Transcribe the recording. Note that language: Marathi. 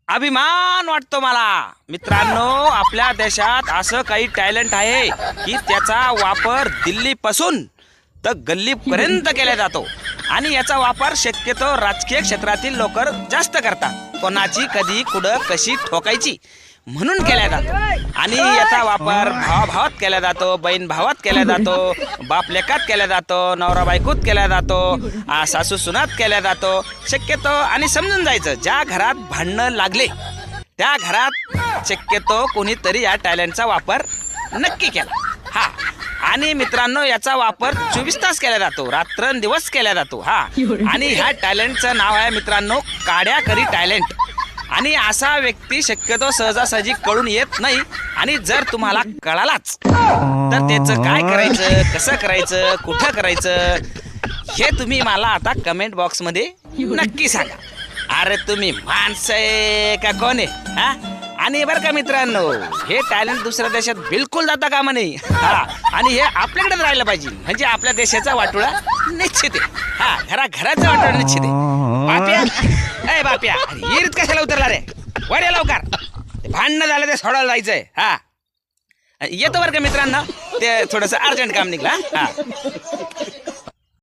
अभिमान वाटतो मला मित्रांनो. आपल्या देशात असं काही टॅलेंट आहे की त्याचा वापर दिल्लीपासून तर गल्लीपर्यंत केला जातो आणि याचा वापर शक्यतो राजकीय क्षेत्रातील लोक जास्त करतात. कोणाची कधी कुठं कशी ठोकायची म्हणून केला जातो आणि याचा वापर भावाभावात केला जातो, बहीण भावात केला जातो, बाप लेकात केला जातो, नवरा बायकोत केला जातो, सासू सुनात केला जातो शक्यतो. आणि समजून जायचं ज्या घरात भांडणं लागले त्या घरात शक्यतो कोणीतरी या टॅलेंटचा वापर नक्की केला. हा आणि मित्रांनो याचा वापर 24 तास केला जातो, रात्रंदिवस केला जातो. हा आणि ह्या टॅलेंटचं नाव आहे मित्रांनो काड्याकरी टॅलेंट. आणि असा व्यक्ती शक्यतो सहजासहजी कळून येत नाही. आणि जर तुम्हाला कळालाच तर त्याचं काय करायचं, कसं करायचं, कुठं करायचं हे तुम्ही मला आता कमेंट बॉक्समध्ये नक्की सांगा. अरे तुम्ही माणसं आहे का कोण आहे हा? आणि बरं का मित्रांनो हे टॅलेंट दुसऱ्या देशात बिलकुल जाता कामा नाही. हा आणि हे आपल्याकडेच राहिलं पाहिजे म्हणजे आपल्या देशाचा वाटोळा निश्चित आहे. हा घराचा वाटोळा निश्चित आहे. बाप्या ए बाप्या हिरीत कशाला उतरला रे? वर ये लवकर, भांडणं झालं ते सोडायला जायचंय. हा येतो बरं का मित्रांनो, ते थोडंसं अर्जंट काम निघला. हा